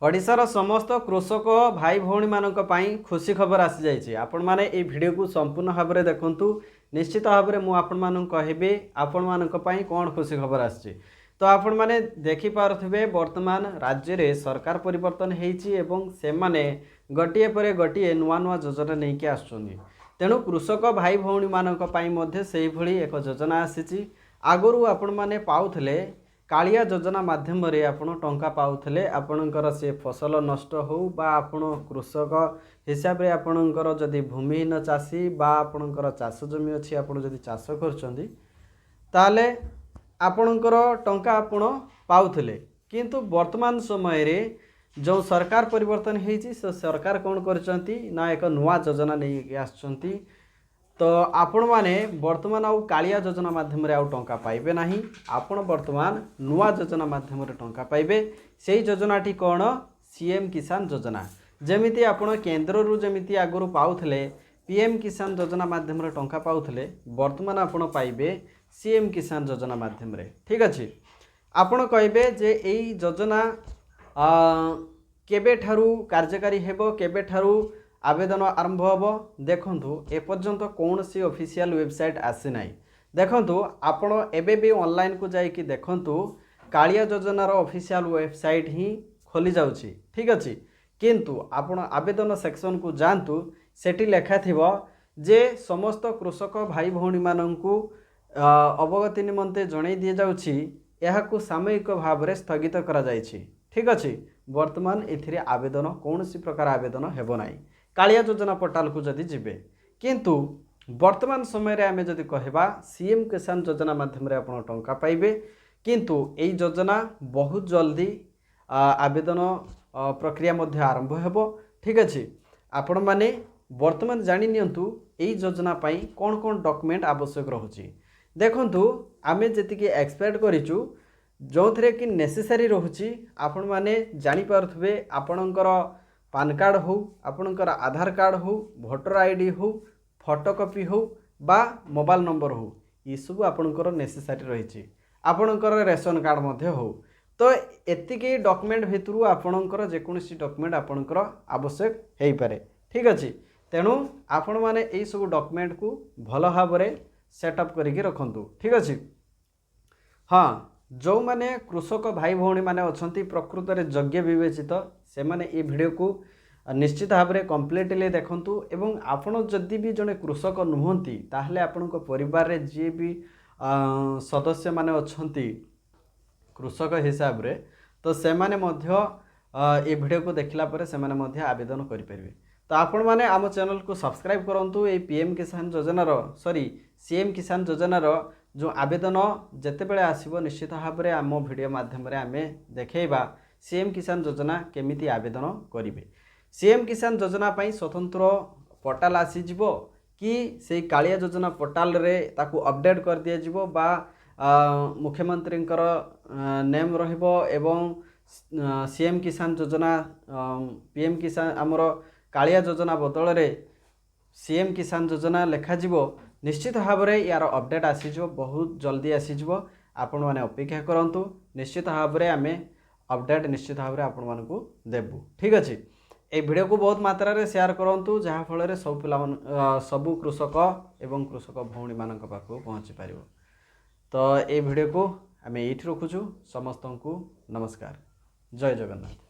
ओडिशार समस्त कृषक भाई भौणी मानक पई खुशी खबर आसी जाइए। आपण माने ए वीडियो को संपूर्ण भाव में देखंतु। निश्चित भाव में मुझे आपण मानक कहबी आपण मानक पई कौन खुशी खबर आसी। तो आपण माने देखि पारुथिबे वर्तमान राज्य रे सरकार परिवर्तन हेइची एवं से माने गटिए परे गटिए नुआ नुआ योजना नहीं के आछुनी। तेणु कृषक भाई भौणी मानक पई मध्ये सेही भली एक योजना आसीची। आगरु आपण माने पाउथले कालिया योजना माध्यम रे आपण टंका पाउथले आपणकर से फसल नष्ट हो बा आपण कृषक हिसाब रे आपणकर जदि भूमिहीन चाषी बा आपणकर चाष जमी अछि आपण जदि चाष करछंदी ताले आपणकर टंका आपण पाउथले। किंतु वर्तमान समय रे जो सरकार परिवर्तन हेछि से सरकार कोन करछंती ना एक नुआ योजना नै आछंती। तो आपण माने वर्तमान आउ कालिया योजना माध्यम रे आउ टंका पाइबे नाही। आपण वर्तमान नुआ योजना माध्यम रे टंका पाइबे। सेही योजनाटी कोन सीएम किसान योजना। जेमिति आपण केंद्र रु जेमिति आगरु पाउथले पीएम किसान योजना माध्यम रे टंका पाउथले वर्तमान आपण पाइबे सीएम किसान योजना माध्यम रे। ठीक अछि। आपण कहबे जे एई योजना केबे ठारू कार्यकारी हेबो केबे ठारू आवेदन आरंभ हम। देखंतु एपर्यंत कौन सी ऑफिशियल वेबसाइट आसी नाही। देखंतु आपण एबे भी ऑनलाइन को जाई कि देखंतु कालिया योजनार ऑफिशियल वेबसाइट ही खोली जाउची। ठीक अछि। किंतु आपण आवेदन सेक्शन को जानतु सेठी लेखा थिबो जे समस्त कृषक भाई भौणी माननकु अवगति निमंते जणाई दिए जाउची एहाकु सामयिक भाव रे स्थगित करा जायछि। ठीक अछि। वर्तमान एथिरे आवेदन कौन सी प्रकार आवेदन हेबो नाही कालिया योजना पोर्टाल को जदि जिबे। किंतु वर्तमान समय रे आमे जदि कहबा सीएम किसान योजना माध्यम रे आपण टंका पाइबे। किंतु एई योजना बहुत जल्दी आवेदन प्रक्रिया मध्ये आरंभ हेबो। ठीक अछि। आपण माने वर्तमान जानि नियंतु एई योजना पई कोन कोन डॉक्यूमेंट आवश्यक रहुची। देखंतु आमे जतिके एक्सपेक्ट करिचु जो थरे कि नेसेसरी रहुची आपण माने जानि पारथबे आपणकर पान कार्ड हो आपणकर आधार कार्ड हो भोटर आईडी हो फोटोकॉपी हो बा मोबाइल नंबर हो ये सब आपणकर नेसेसरी रही। आपणकर रेशन कार्ड मध्य हो। तो एतिके डॉक्यूमेंट भितरु आपणकर जेकोसी डॉक्यूमेंट आपणकर आवश्यक हेई पारे। ठीक अछि। तेणु आपण माने एई सब डॉक्यूमेंट को भल भाव रे सेटअप करिके रखंतु। ठीक अछि। हाँ जो माने कृषक भाई भौणी माने अछंती प्रकृत रे योग्य विवेचित से माने ए वीडियो को निश्चित भाव में कम्प्लीटली देखंतु। एवं आपण जदि भी जने कृषक नुहंती ताहले आपणको परिवार रे जे भी सदस्य माने अछंती कृषक हिसाब रे तो से माने मध्य ए वीडियो को देखला परे से माने मध्य आवेदन करि परिबे। तो आपण माने आम चैनल को सब्सक्राइब करंतु। ए पीएम किसान योजना रो सीएम किसान योजना रो जो आवेदन जेते बेले आसीबो निश्चित भाव में आम वीडियो माध्यम रे आमे देखैबा सीएम किसान योजना केमिति आवेदन करिवे। सीएम किसान योजना पाई स्वतंत्र पोर्टाल आसी जिवो कि से कालिया योजना पोर्टाल रे ताकू अपडेट कर दिया जिवो बा मुख्यमंत्री नेम रहिबो एवं सीएम किसान योजना पीएम किसान आमर कालिया योजना बदल रे सीएम किसान योजना लेखा जिवो। निश्चित भाव में यार अपडेट आसीजो बहुत जल्दी आसीजो। आपण माने अपेक्षा करंतु। निश्चित भाव में आमे अपडेट निश्चित भाव में आपण मानकू देबू। ठीक अछि। ए वीडियो को बहुत मात्रा रे शेयर करंतु जहाँ फल रे सब पिला सबु कृषक एवं कृषक भौणी मानक पाखु पहुँची पारिबो। तो ए वीडियो को आमे एठी रखुछु। समस्त को नमस्कार। जय जगन्नाथ।